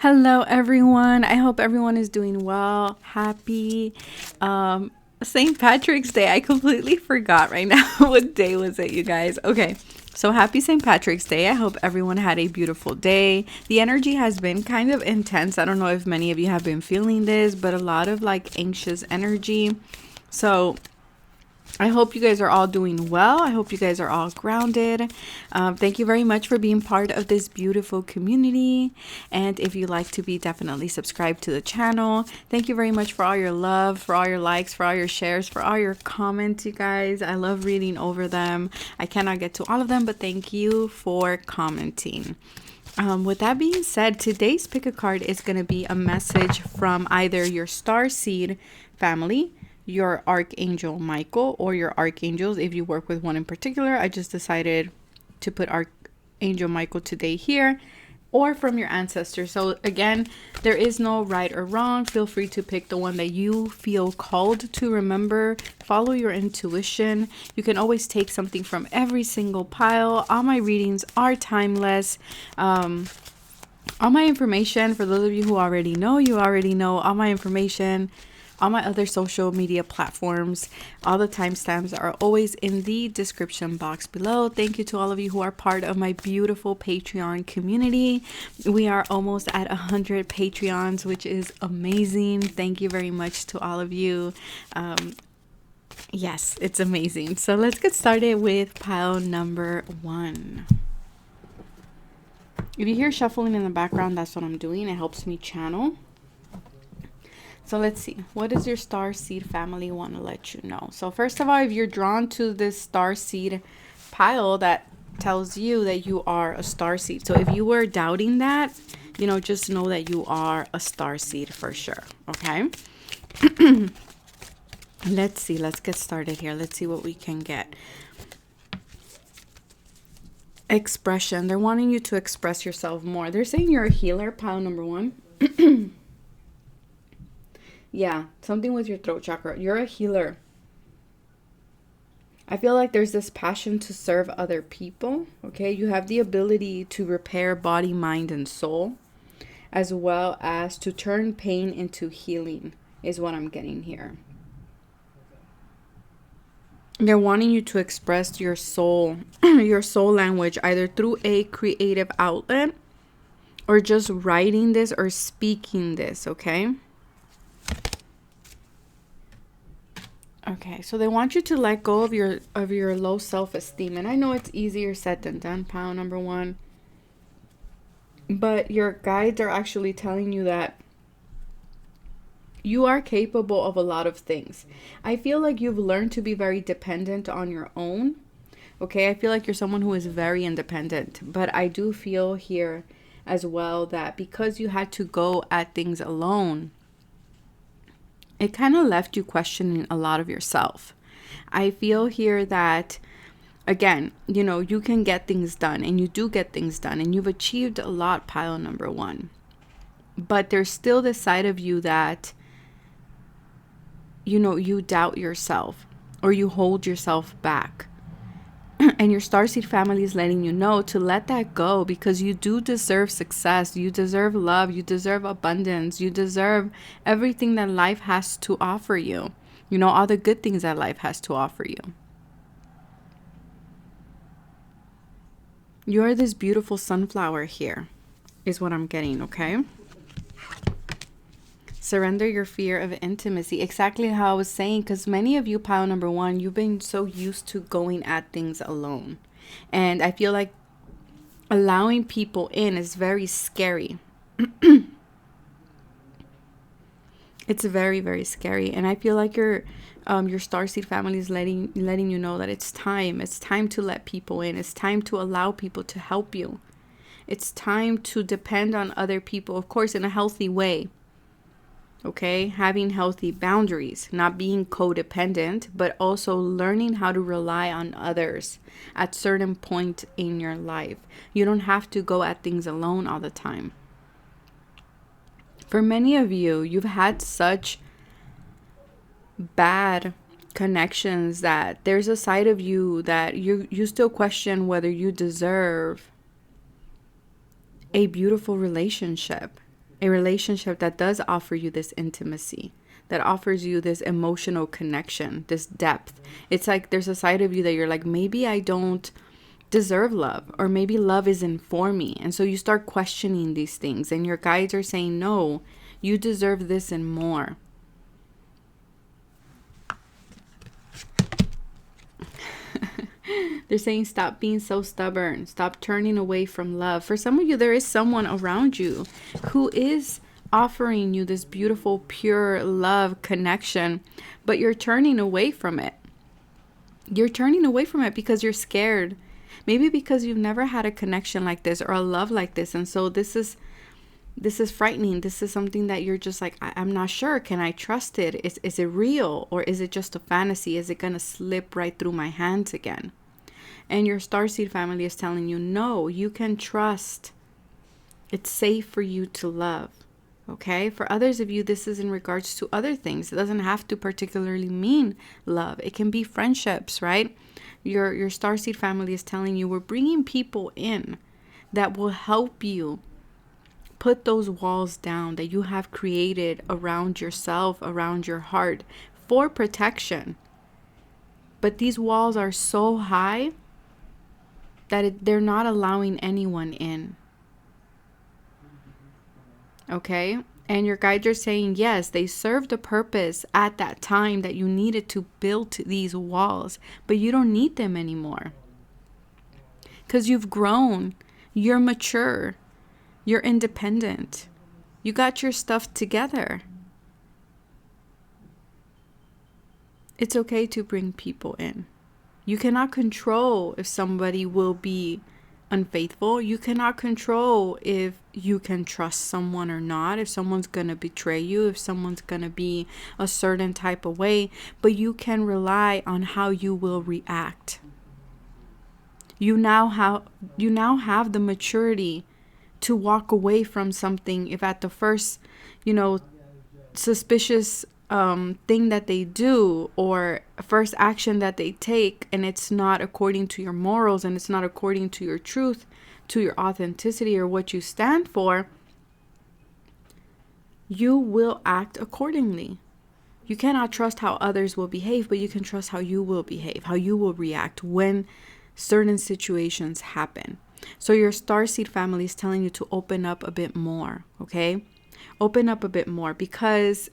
Hello, everyone. I hope everyone is doing well. Happy St. Patrick's Day. I completely forgot right now what day was it, you guys. Okay, so happy St. Patrick's Day. I hope everyone had a beautiful day. The energy has been kind of intense. I don't know if many of you have been feeling this, but a lot of like anxious energy. So I hope you guys are all doing well. I hope you guys are all grounded. Thank you very much for being part of this beautiful community. And if you'd like to be, definitely subscribe to the channel. Thank you very much for all your love, for all your likes, for all your shares, for all your comments, you guys. I love reading over them. I cannot get to all of them, but thank you for commenting. With that being said, today's pick a card is going to be a message from either your Starseed family, your Archangel Michael, or your Archangels if you work with one in particular. I just decided to put Archangel Michael today here, or from your ancestors. So again, there is no right or wrong. Feel free to pick the one that you feel called to. Remember, follow your intuition. You can always take something from every single pile. All my readings are timeless. All my information, for those of you who already know, all my information, all my other social media platforms, all the timestamps are always in the description box below. Thank you to all of you who are part of my beautiful Patreon community. We are almost at 100 Patreons, which is amazing. Thank you very much to all of you. Yes, it's amazing. So let's get started with pile number 1. If you hear shuffling in the background, that's what I'm doing. It helps me channel. So let's see. What does your Starseed family want to let you know? So first of all, if you're drawn to this Starseed pile, that tells you that you are a Starseed. So if you were doubting that, just know that you are a Starseed for sure. Okay. Let's see. Let's get started here. Let's see what we can get. Expression. They're wanting you to express yourself more. They're saying you're a healer, pile number 1. Yeah, something with your throat chakra. You're a healer. I feel like there's this passion to serve other people. Okay, you have the ability to repair body, mind, and soul, as well as to turn pain into healing, is what I'm getting here. They're wanting you to express your soul, your soul language, either through a creative outlet or just writing this or speaking this, okay? Okay, so they want you to let go of your low self-esteem. And I know it's easier said than done, pile number 1. But your guides are actually telling you that you are capable of a lot of things. I feel like you've learned to be very dependent on your own. Okay, I feel like you're someone who is very independent. But I do feel here as well that because you had to go at things alone, it kind of left you questioning a lot of yourself. I feel here that, again, you can get things done, and you do get things done, and you've achieved a lot, pile number 1. But there's still this side of you that, you doubt yourself or you hold yourself back. And your Starseed family is letting you know to let that go, because you do deserve success. You deserve love. You deserve abundance. You deserve everything that life has to offer you. All the good things that life has to offer you. You're this beautiful sunflower here, is what I'm getting, okay? Surrender your fear of intimacy. Exactly how I was saying, because many of you, pile number 1, you've been so used to going at things alone. And I feel like allowing people in is very scary. It's very, very scary. And I feel like your Starseed family is letting you know that it's time. It's time to let people in. It's time to allow people to help you. It's time to depend on other people, of course, in a healthy way. Okay, having healthy boundaries, not being codependent, but also learning how to rely on others at certain point in your life. You don't have to go at things alone all the time. For many of you, you've had such bad connections that there's a side of you that you still question whether you deserve a beautiful relationship. A relationship that does offer you this intimacy, that offers you this emotional connection, this depth. It's like there's a side of you that you're like, maybe I don't deserve love, or maybe love isn't for me. And so you start questioning these things, and your guides are saying, no, you deserve this and more. They're saying, stop being so stubborn. Stop turning away from love. For some of you, there is someone around you who is offering you this beautiful, pure love connection, but you're turning away from it. You're turning away from it because you're scared. Maybe because you've never had a connection like this or a love like this. And so this is frightening. This is something that you're just like, I'm not sure. Can I trust it? Is it real? Or is it just a fantasy? Is it going to slip right through my hands again? And your starseed family is telling you, no, you can trust. It's safe for you to love. Okay? For others of you, this is in regards to other things. It doesn't have to particularly mean love. It can be friendships, right? Your starseed family is telling you, we're bringing people in that will help you put those walls down that you have created around yourself, around your heart, for protection. But these walls are so high that they're not allowing anyone in. Okay? And your guides are saying, yes, they served a purpose at that time that you needed to build these walls, but you don't need them anymore. Because you've grown, you're mature, you're independent, you got your stuff together. It's okay to bring people in. You cannot control if somebody will be unfaithful. You cannot control if you can trust someone or not, if someone's going to betray you, if someone's going to be a certain type of way, but you can rely on how you will react. You now have the maturity to walk away from something if at the first, suspicious thing that they do, or first action that they take, and it's not according to your morals, and it's not according to your truth, to your authenticity, or what you stand for, you will act accordingly. You cannot trust how others will behave, but you can trust how you will behave, how you will react when certain situations happen. So your starseed family is telling you to open up a bit more, okay? Open up a bit more, because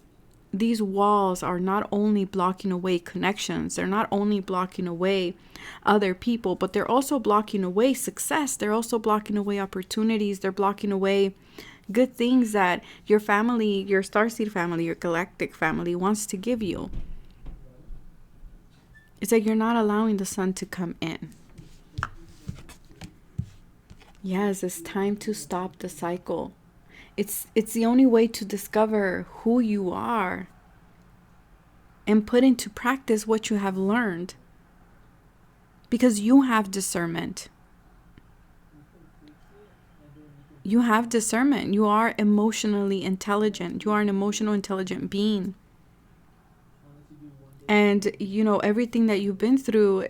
these walls are not only blocking away connections, they're not only blocking away other people, but they're also blocking away success. They're also blocking away opportunities. They're blocking away good things that your family, your starseed family, your galactic family wants to give you. It's like you're not allowing the sun to come in. Yes, it's time to stop the cycle. It's the only way to discover who you are and put into practice what you have learned. Because you have discernment. You have discernment. You are emotionally intelligent. You are an emotional intelligent being. And, everything that you've been through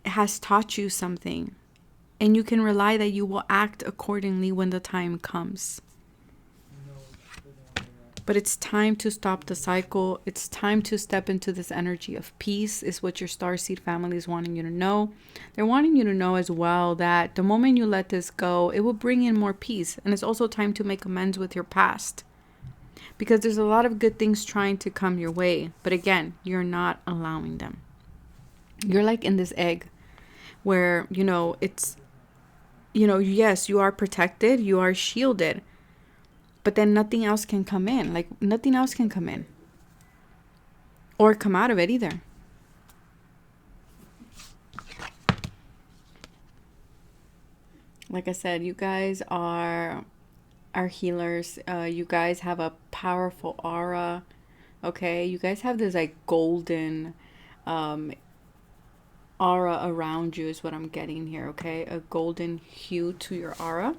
has taught you something. And you can rely that you will act accordingly when the time comes. But it's time to stop the cycle. It's time to step into this energy of peace, is what your starseed family is wanting you to know. They're wanting you to know as well that the moment you let this go, it will bring in more peace. And it's also time to make amends with your past. Because there's a lot of good things trying to come your way. But again, you're not allowing them. You're like in this egg where, it's, yes, you are protected, you are shielded. But then nothing else can come in. Like, nothing else can come in. Or come out of it either. Like I said, you guys are healers. You guys have a powerful aura. Okay? You guys have this, like, golden aura around you is what I'm getting here. Okay? A golden hue to your aura.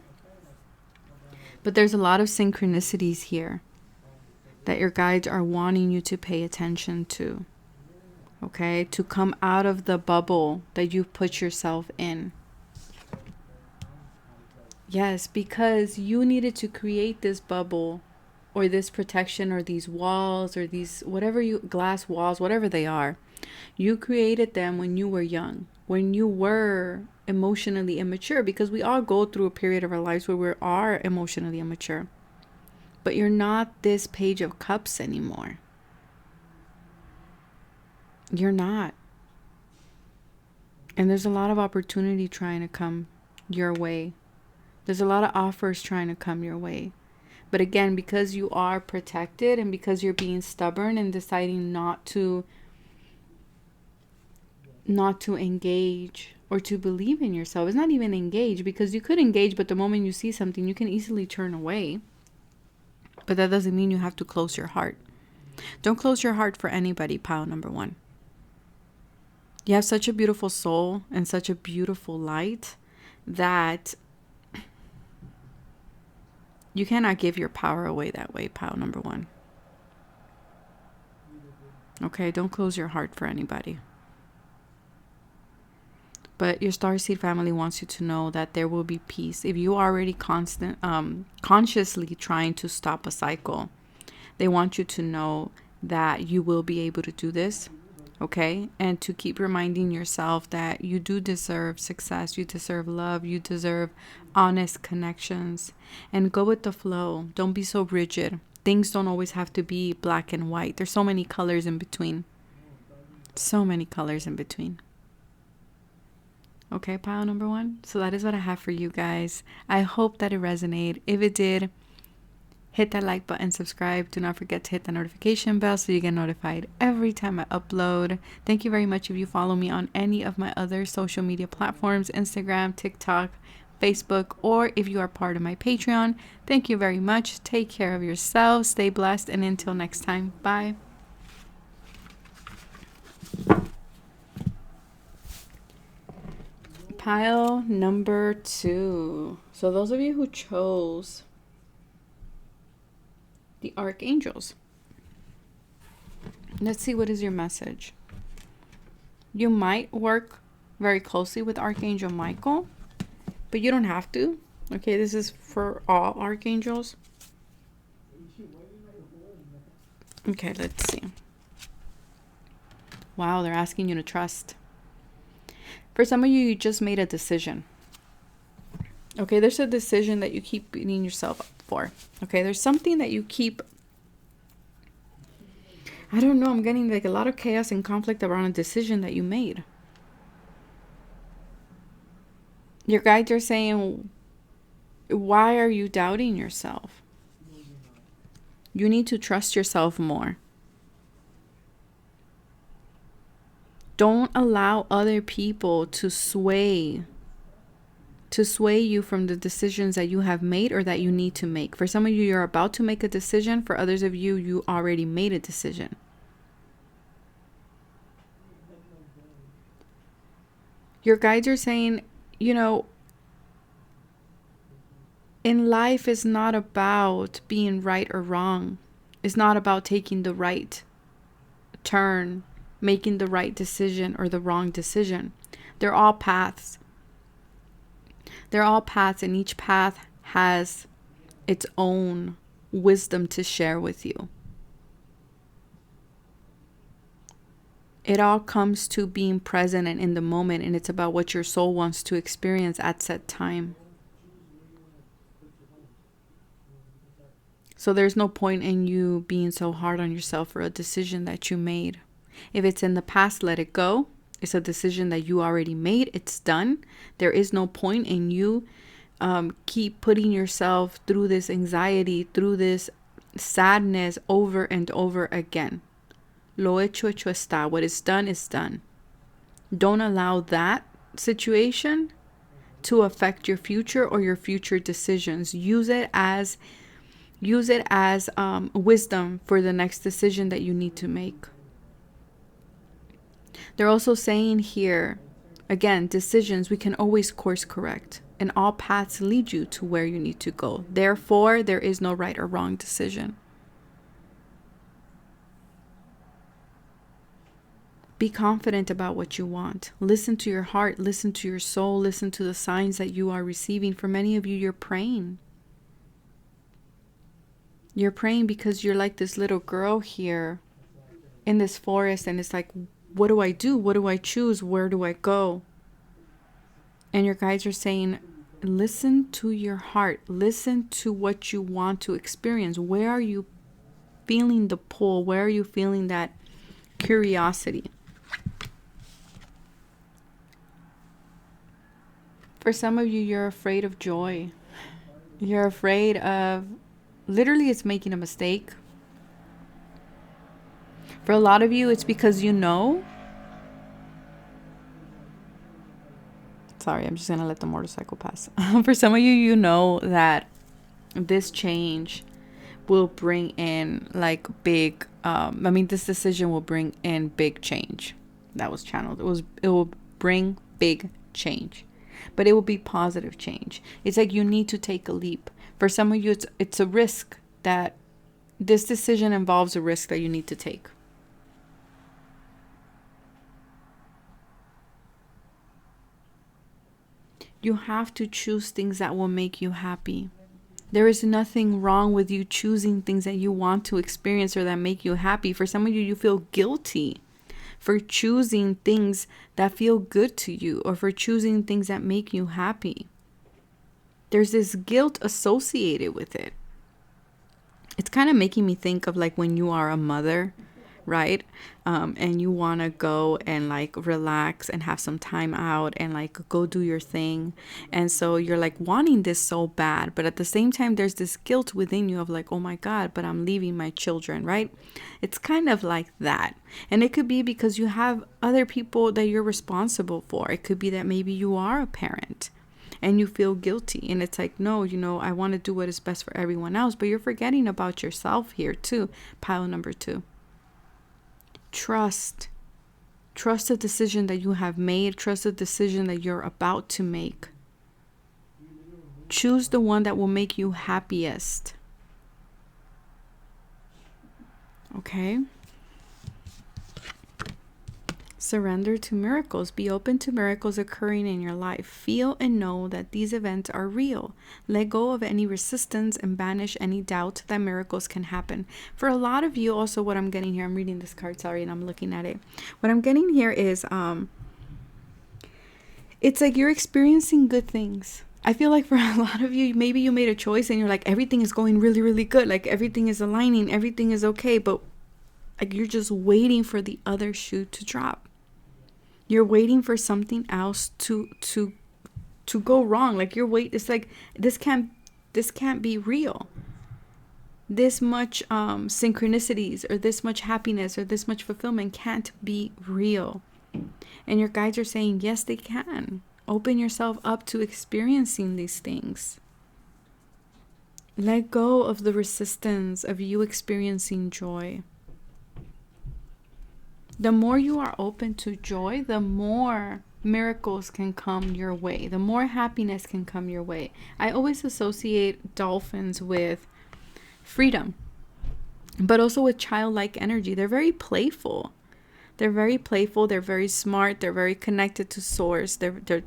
But there's a lot of synchronicities here that your guides are wanting you to pay attention to. Okay? To come out of the bubble that you've put yourself in. Yes, because you needed to create this bubble or this protection or these walls or these whatever you glass walls, whatever they are, you created them when you were young, when you were emotionally immature, because we all go through a period of our lives where we are emotionally immature. But you're not this Page of Cups anymore. You're not. And there's a lot of opportunity trying to come your way. There's a lot of offers trying to come your way. But again, because you are protected and because you're being stubborn and deciding not to engage or to believe in yourself. It's not even engage, because you could engage, but the moment you see something, you can easily turn away. But that doesn't mean you have to close your heart. Don't close your heart for anybody, pile number 1. You have such a beautiful soul and such a beautiful light that you cannot give your power away that way, pile number 1. Okay, don't close your heart for anybody. But your Starseed family wants you to know that there will be peace. If you are already consciously trying to stop a cycle, they want you to know that you will be able to do this. Okay? And to keep reminding yourself that you do deserve success. You deserve love. You deserve honest connections. And go with the flow. Don't be so rigid. Things don't always have to be black and white. There's so many colors in between. So many colors in between. Okay, pile number 1. So that is what I have for you guys. I hope that it resonated. If it did, hit that like button, subscribe. Do not forget to hit the notification bell so you get notified every time I upload. Thank you very much if you follow me on any of my other social media platforms, Instagram, TikTok, Facebook, or if you are part of my Patreon. Thank you very much. Take care of yourselves. Stay blessed. And until next time, bye. Pile number 2. So those of you who chose the Archangels, let's see, what is your message? You might work very closely with Archangel Michael, but you don't have to. Okay, this is for all Archangels. Okay, let's see. Wow, they're asking you to trust. For some of you, you just made a decision. Okay, there's a decision that you keep beating yourself up for. Okay, there's something that you keep... I don't know, I'm getting like a lot of chaos and conflict around a decision that you made. Your guides are saying, why are you doubting yourself? You need to trust yourself more. Don't allow other people to sway you from the decisions that you have made or that you need to make. For some of you, you're about to make a decision. For others of you, you already made a decision. Your guides are saying, you know, in life it's not about being right or wrong. It's not about taking the right turn, making the right decision or the wrong decision. They're all paths. They're all paths, and each path has its own wisdom to share with you. It all comes to being present and in the moment, and it's about what your soul wants to experience at set time. So there's no point in you being so hard on yourself for a decision that you made. If it's in the past, let it go. It's a decision that you already made. It's done. There is no point in you keep putting yourself through this anxiety, through this sadness over and over again. Lo hecho está. What is done is done. Don't allow that situation to affect your future or your future decisions. Use it as wisdom for the next decision that you need to make. They're also saying here, again, decisions, we can always course correct, and all paths lead you to where you need to go. Therefore, there is no right or wrong decision. Be confident about what you want. Listen to your heart, listen to your soul, listen to the signs that you are receiving. For many of you, you're praying. You're praying because you're like this little girl here in this forest, and it's like, what do I do? What do I choose? Where do I go? And your guides are saying, listen to your heart. Listen to what you want to experience. Where are you feeling the pull? Where are you feeling that curiosity? For some of you, you're afraid of joy. You're afraid of, literally, it's making a mistake. For a lot of you, it's because you know. Sorry, I'm just going to let the motorcycle pass. For some of you, you know that this change will bring in like big, this decision will bring in big change. That was channeled. It will bring big change, but it will be positive change. It's like you need to take a leap. For some of you, it's a risk. That this decision involves a risk that you need to take. You have to choose things that will make you happy. There is nothing wrong with you choosing things that you want to experience or that make you happy. For some of you, you feel guilty for choosing things that feel good to you, or for choosing things that make you happy. There's this guilt associated with it. It's kind of making me think of like when you are a mother, right? And you want to go and like relax and have some time out and like go do your thing. And so you're like wanting this so bad, but at the same time, there's this guilt within you of like, oh my God, but I'm leaving my children, right? It's kind of like that. And it could be because you have other people that you're responsible for. It could be that maybe you are a parent and you feel guilty, and it's like, no, I want to do what is best for everyone else, but you're forgetting about yourself here too. Pile number 2. Trust the decision that you have made. Trust the decision that you're about to make. Choose the one that will make you happiest. Okay? Surrender to miracles. Be open to miracles occurring in your life. Feel and know that these events are real. Let go of any resistance and banish any doubt that miracles can happen. For a lot of you, also what I'm getting here, I'm reading this card, sorry, and I'm looking at it. What I'm getting here is, it's like you're experiencing good things. I feel like for a lot of you, maybe you made a choice and you're like, everything is going really, really good. Like everything is aligning, everything is okay, but like you're just waiting for the other shoe to drop. You're waiting for something else to go wrong. Like it's like this can't be real. This much synchronicities or this much happiness or this much fulfillment can't be real. And your guides are saying, yes, they can. Open yourself up to experiencing these things. Let go of the resistance of you experiencing joy. The more you are open to joy, the more miracles can come your way. The more happiness can come your way. I always associate dolphins with freedom, but also with childlike energy. They're very playful. They're very playful. They're very smart. They're very connected to source. They're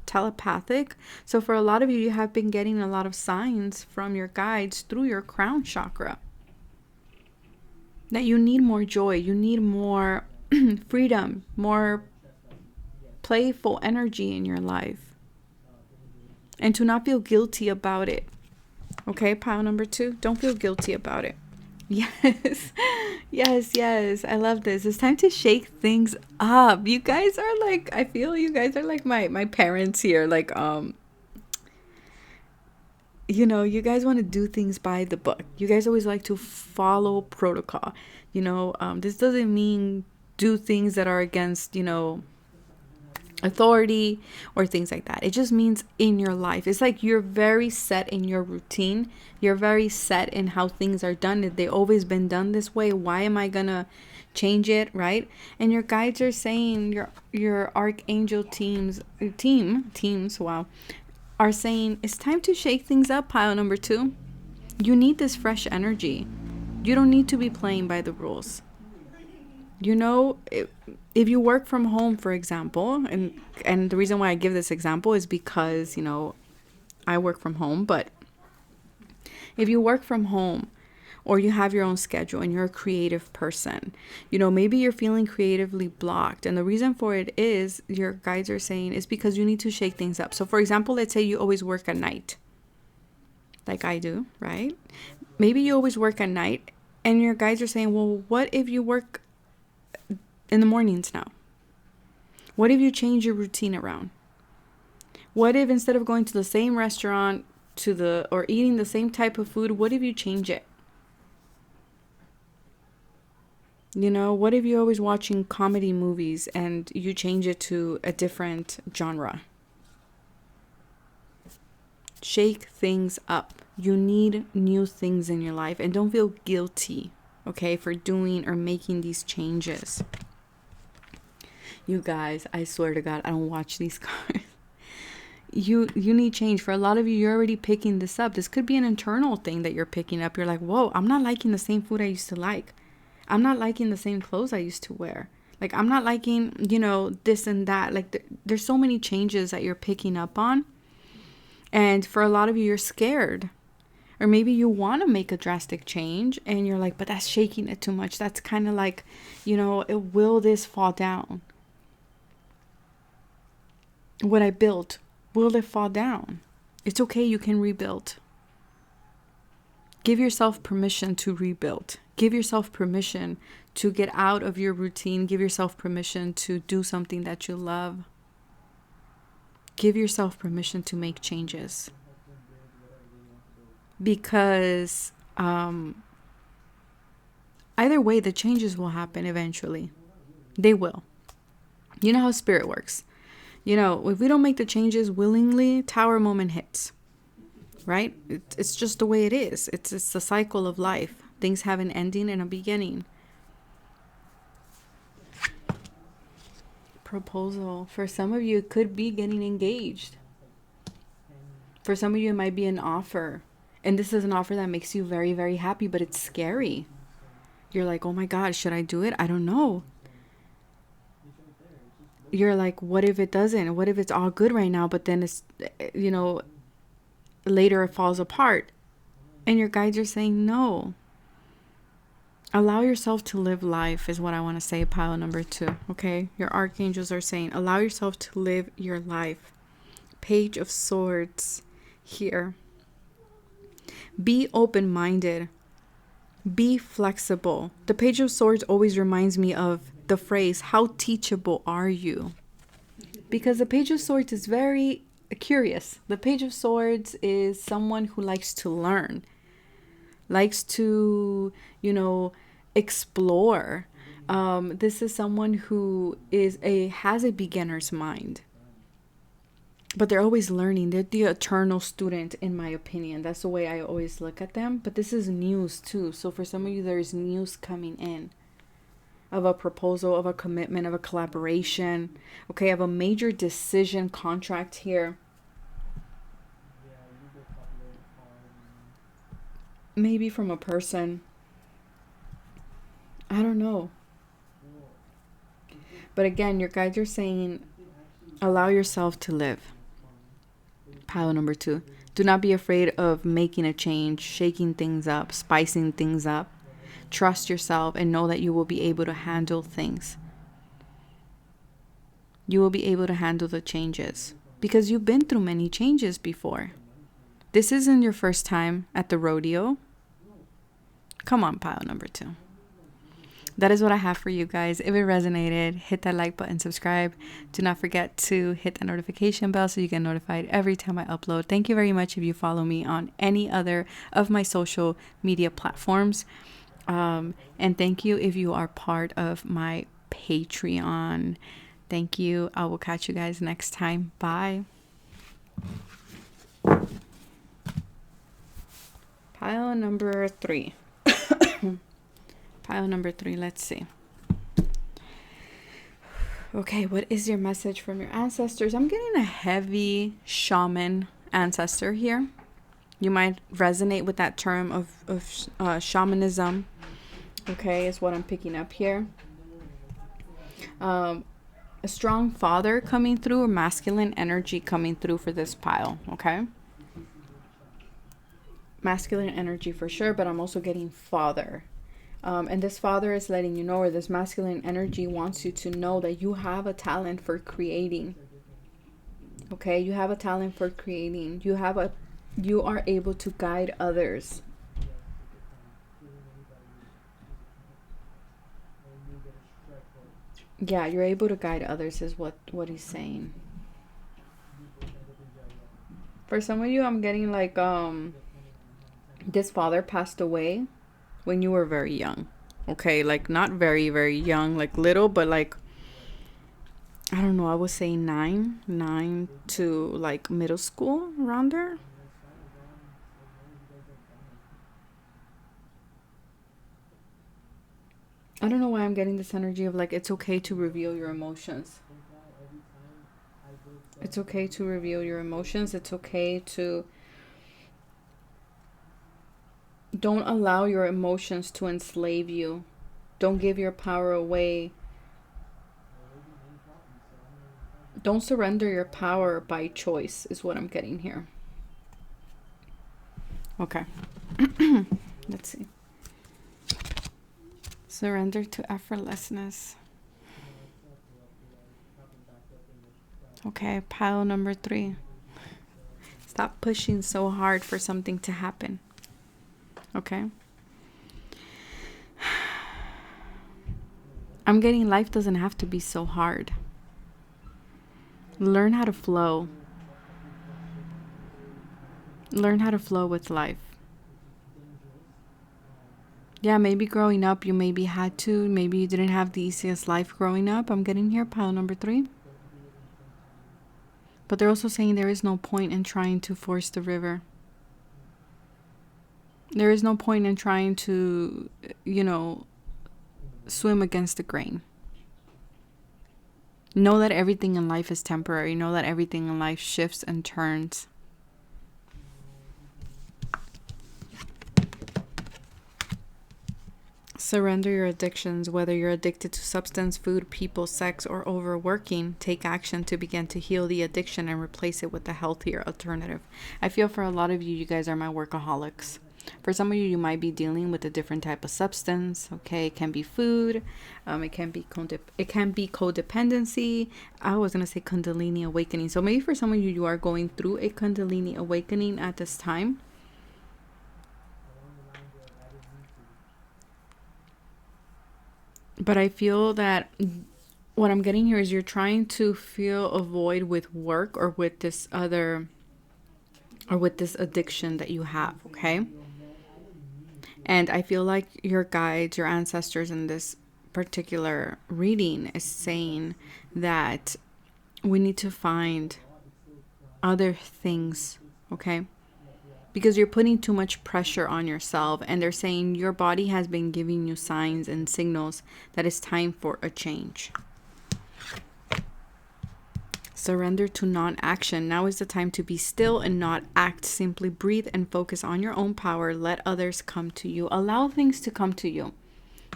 telepathic. So for a lot of you, you have been getting a lot of signs from your guides through your crown chakra. That you need more joy, you need more freedom, more playful energy in your life. And to not feel guilty about it. Okay, pile number 2, don't feel guilty about it. Yes, yes, I love this. It's time to shake things up. You guys are like, I feel you guys are like my parents here. Like, you guys want to do things by the book. You guys always like to follow protocol. This doesn't mean do things that are against, authority or things like that. It just means in your life. It's like you're very set in your routine. You're very set in how things are done. They've always been done this way. Why am I gonna change it, right? And your guides are saying, your archangel teams, wow, are saying it's time to shake things up, pile number 2. You need this fresh energy. You don't need to be playing by the rules. If you work from home, for example, and the reason why I give this example is because, I work from home, but if you work from home, or you have your own schedule and you're a creative person. You know, maybe you're feeling creatively blocked. And the reason for it is, your guides are saying, is because you need to shake things up. So for example, let's say you always work at night, like I do, right? Maybe you always work at night and your guides are saying, well, what if you work in the mornings now? What if you change your routine around? What if instead of going to the same restaurant or eating the same type of food, what if you change it? You know, what if you're always watching comedy movies and you change it to a different genre? Shake things up. You need new things in your life, and don't feel guilty, okay, for doing or making these changes. You guys, I swear to God, I don't watch these cards. You need change. For a lot of you, you're already picking this up. This could be an internal thing that you're picking up. You're like, whoa, I'm not liking the same food I used to like. I'm not liking the same clothes I used to wear. Like, I'm not liking, you know, this and that. Like, there's so many changes that you're picking up on. And for a lot of you, you're scared. Or maybe you want to make a drastic change and you're like, but that's shaking it too much. That's kind of like, you know, will this fall down? What I built, will it fall down? It's okay. You can rebuild. Give yourself permission to rebuild. Give yourself permission to get out of your routine. Give yourself permission to do something that you love. Give yourself permission to make changes. Because either way, the changes will happen eventually. They will. You know how spirit works. You know, if we don't make the changes willingly, tower moment hits. Right? It's just the way it is. It's the cycle of life. Things have an ending and a beginning. Proposal. For some of you, it could be getting engaged. For some of you, it might be an offer. And this is an offer that makes you very, very happy, but it's scary. You're like, oh my God, should I do it? I don't know. You're like, what if it doesn't? What if it's all good right now, but then it's, you know, later it falls apart? And your guides are saying no. Allow yourself to live life is what I want to say, pile number 2. Okay? Your archangels are saying, allow yourself to live your life. Page of Swords here. Be open-minded. Be flexible. The Page of Swords always reminds me of the phrase, how teachable are you? Because the Page of Swords is very curious. The Page of Swords is someone who likes to learn, likes to, you know, explore. This is someone who has a beginner's mind. But they're always learning. They're the eternal student, in my opinion. That's the way I always look at them. But this is news too. So for some of you, there's news coming in of a proposal, of a commitment, of a collaboration. Okay, of a major decision contract here. Maybe from a person. I don't know. But again, your guides are saying, allow yourself to live. Pile number 2. Do not be afraid of making a change, shaking things up, spicing things up. Trust yourself and know that you will be able to handle things. You will be able to handle the changes because you've been through many changes before. This isn't your first time at the rodeo. Come on, pile number 2. That is what I have for you guys. If it resonated, hit that like button, subscribe. Do not forget to hit the notification bell so you get notified every time I upload. Thank you very much if you follow me on any other of my social media platforms. And thank you if you are part of my Patreon. Thank you. I will catch you guys next time. Bye. Pile number 3. Pile number 3. Let's see. Okay, what is your message from your ancestors? I'm getting a heavy shaman ancestor here. You might resonate with that term of shamanism. Okay, is what I'm picking up here. A strong father coming through, or masculine energy coming through for this pile. Okay. masculine energy for sure, but I'm also getting father. And this father is letting you know, or this masculine energy wants you to know that you have a talent for creating. Okay, you have a talent for creating. You are able to guide others. Yeah, you're able to guide others is what he's saying. For some of you, I'm getting like this father passed away when you were very young. Okay, like not very, very young, like little, but like, I don't know, I would say nine to like middle school, around there. I don't know why I'm getting this energy of like, it's okay to reveal your emotions. It's okay to reveal your emotions. It's okay to, don't allow your emotions to enslave you. Don't give your power away. Don't surrender your power by choice, is what I'm getting here. Okay. Let's see. Surrender to effortlessness. Okay, pile number 3. Stop pushing so hard for something to happen. Okay. I'm getting life doesn't have to be so hard. Learn how to flow. Learn how to flow with life. Yeah, maybe growing up you maybe had to. Maybe you didn't have the easiest life growing up. I'm getting here, pile number 3. But they're also saying there is no point in trying to force the river. There is no point in trying to, swim against the grain. Know that everything in life is temporary. Know that everything in life shifts and turns. Surrender your addictions, whether you're addicted to substance, food, people, sex, or overworking. Take action to begin to heal the addiction and replace it with a healthier alternative. I feel for a lot of you, you guys are my workaholics. For some of you, you might be dealing with a different type of substance. Okay, it can be food. It can be codependency. I was gonna say Kundalini awakening. So maybe for some of you, you are going through a Kundalini awakening at this time. But I feel that what I'm getting here is you're trying to fill a void with work or with this addiction that you have, okay? And I feel like your guides, your ancestors in this particular reading is saying that we need to find other things, okay? Because you're putting too much pressure on yourself, and they're saying your body has been giving you signs and signals that it's time for a change. Surrender to non-action. Now is the time to be still and not act. Simply breathe and focus on your own power. Let others come to you. Allow things to come to you.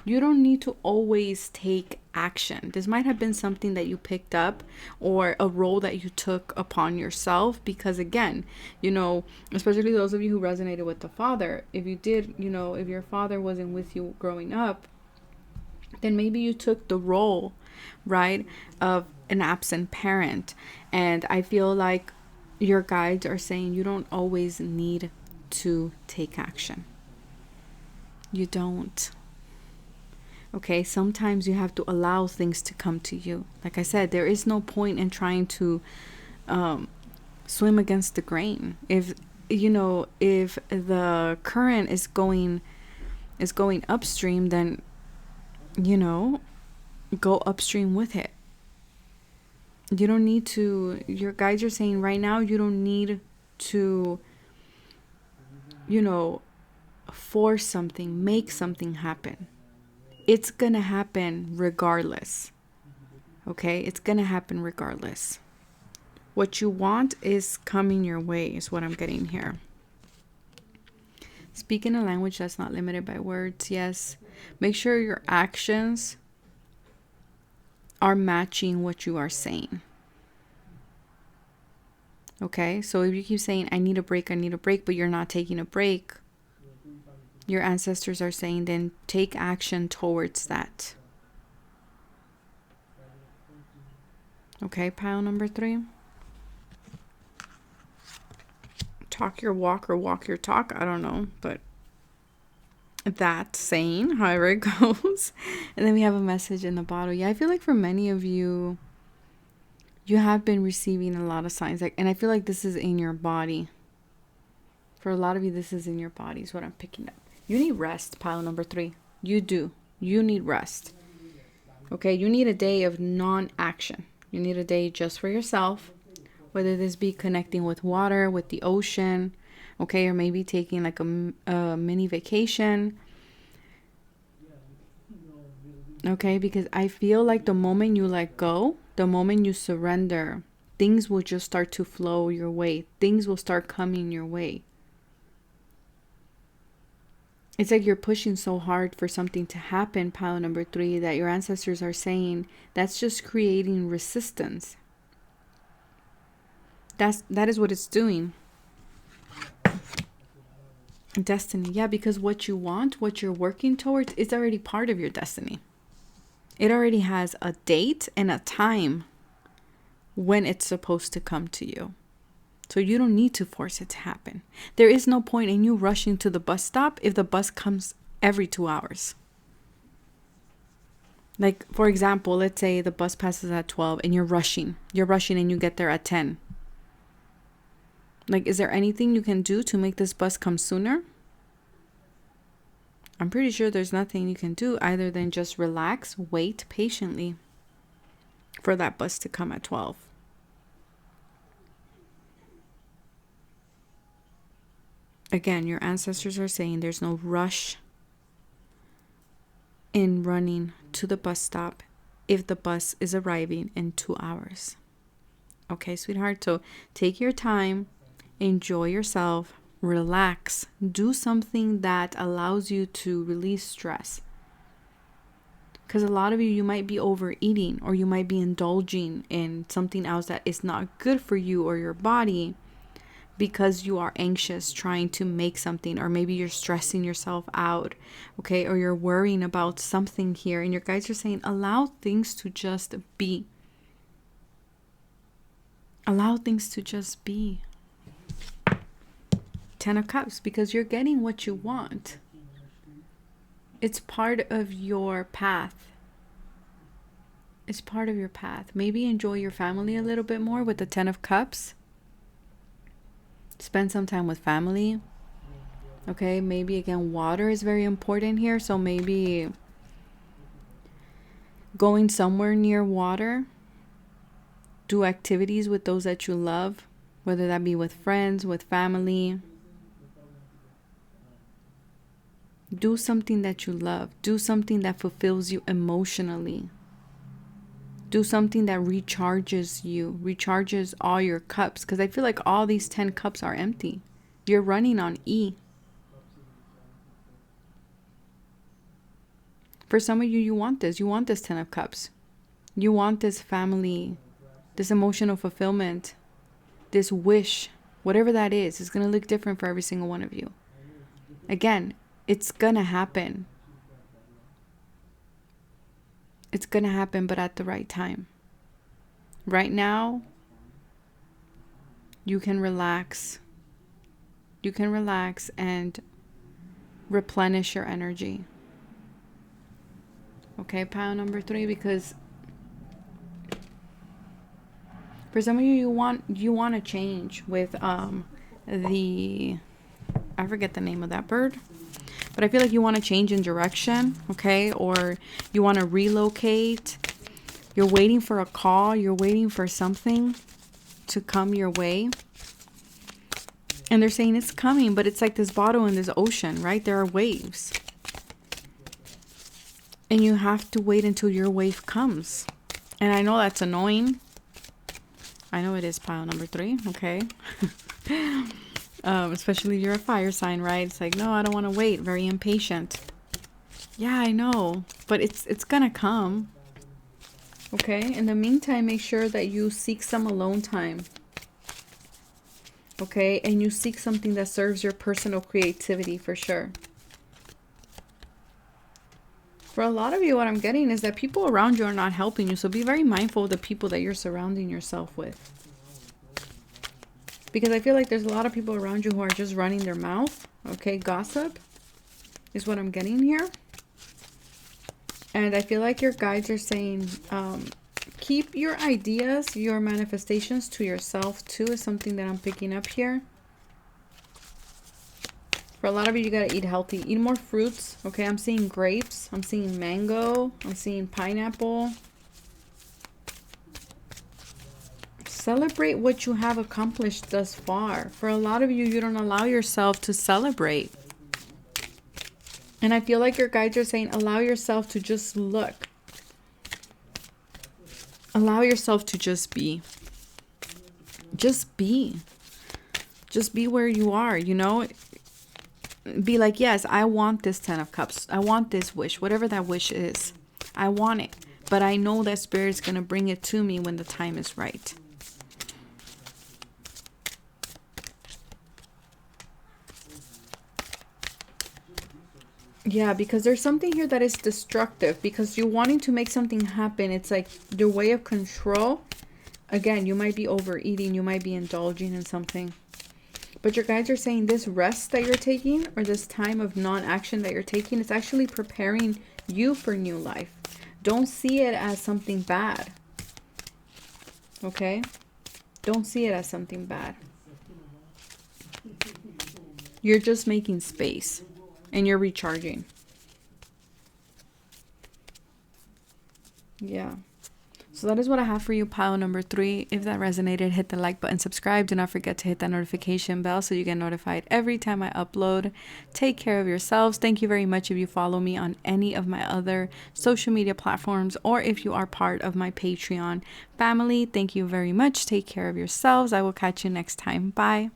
You don't need to always take action. This might have been something that you picked up or a role that you took upon yourself because, again, especially those of you who resonated with the father, if you did, if your father wasn't with you growing up, then maybe you took the role, right, of an absent parent. And I feel like your guides are saying you don't always need to take action. You don't. Okay, sometimes you have to allow things to come to you. Like I said, there is no point in trying to swim against the grain. If the current is going upstream, then go upstream with it. You don't need to, your guides are saying right now, you don't need to, force something, make something happen. It's gonna happen regardless. Okay, it's gonna happen regardless. What you want is coming your way, is what I'm getting here. Speak in a language that's not limited by words. Yes. Make sure your actions are matching what you are saying. Okay, so if you keep saying, I need a break, but you're not taking a break, your ancestors are saying, then take action towards that. Okay, pile number 3. Talk your walk or walk your talk. I don't know, but that's saying, however it goes. And then we have a message in the bottle. Yeah, I feel like for many of you, you have been receiving a lot of signs. And I feel like this is in your body. For a lot of you, this is in your body is what I'm picking up. You need rest, pile number 3. You do. You need rest. Okay, you need a day of non-action. You need a day just for yourself. Whether this be connecting with water, with the ocean, okay, or maybe taking like a mini vacation. Okay, because I feel like the moment you let go, the moment you surrender, things will just start to flow your way. Things will start coming your way. It's like you're pushing so hard for something to happen, pile number 3, that your ancestors are saying that's just creating resistance. That is what it's doing. Destiny. Yeah, because what you want, what you're working towards, is already part of your destiny. It already has a date and a time when it's supposed to come to you. So you don't need to force it to happen. There is no point in you rushing to the bus stop if the bus comes every 2 hours. Like, for example, let's say the bus passes at 12 and you're rushing. You're rushing and you get there at 10. Like, is there anything you can do to make this bus come sooner? I'm pretty sure there's nothing you can do other than just relax, wait patiently for that bus to come at 12. Again, your ancestors are saying there's no rush in running to the bus stop if the bus is arriving in 2 hours. Okay, sweetheart, so take your time. Enjoy yourself, relax, do something that allows you to release stress. Because a lot of you might be overeating, or you might be indulging in something else that is not good for you or your body because you are anxious trying to make something, or maybe you're stressing yourself out, okay, or you're worrying about something here, and your guides are saying allow things to just be. Allow things to just be. 10 of Cups, because you're getting what you want. It's part of your path. It's part of your path. Maybe enjoy your family a little bit more with the 10 of Cups. Spend some time with family. Okay, maybe again, water is very important here. So maybe going somewhere near water. Do activities with those that you love, whether that be with friends, with family. Do something that you love. Do something that fulfills you emotionally. Do something that recharges you, recharges all your cups. Because I feel like all these 10 cups are empty. You're running on E. For some of you, you want this. You want this 10 of Cups. You want this family, this emotional fulfillment, this wish, whatever that is. It's going to look different for every single one of you. Again, it's going to happen. It's going to happen, but at the right time. Right now, you can relax. You can relax and replenish your energy. Okay, pile number 3, because for some of you, you want to change with the, I forget the name of that bird. But I feel like you want to change in direction, okay? Or you want to relocate. You're waiting for a call. You're waiting for something to come your way. And they're saying it's coming, but it's like this bottle in this ocean, right? There are waves. And you have to wait until your wave comes. And I know that's annoying. I know it is, pile number 3, okay? Especially if you're a fire sign, right? It's like, no, I don't want to wait. Very impatient. Yeah, I know. But it's gonna come. Okay? In the meantime, make sure that you seek some alone time. Okay, and you seek something that serves your personal creativity for sure. For a lot of you, what I'm getting is that people around you are not helping you. So be very mindful of the people that you're surrounding yourself with. Because I feel like there's a lot of people around you who are just running their mouth. Okay, gossip is what I'm getting here. And I feel like your guides are saying, keep your ideas, your manifestations to yourself too, is something that I'm picking up here. For a lot of you, you gotta eat healthy. Eat more fruits. Okay, I'm seeing grapes. I'm seeing mango. I'm seeing pineapple. Celebrate what you have accomplished thus far. For a lot of you, you don't allow yourself to celebrate. And I feel like your guides are saying, allow yourself to just look. Allow yourself to just be. Just be. Just be where you are, you know? Be like, yes, I want this 10 of cups. I want this wish, whatever that wish is. I want it. But I know that Spirit's going to bring it to me when the time is right. Yeah, because there's something here that is destructive. Because you're wanting to make something happen. It's like your way of control. Again, you might be overeating. You might be indulging in something. But your guides are saying this rest that you're taking, or this time of non-action that you're taking, is actually preparing you for new life. Don't see it as something bad. Okay? Don't see it as something bad. You're just making space. And you're recharging. Yeah. So that is what I have for you, pile number 3. If that resonated, hit the like button, subscribe. Do not forget to hit that notification bell so you get notified every time I upload. Take care of yourselves. Thank you very much if you follow me on any of my other social media platforms, or if you are part of my Patreon family. Thank you very much. Take care of yourselves. I will catch you next time. Bye.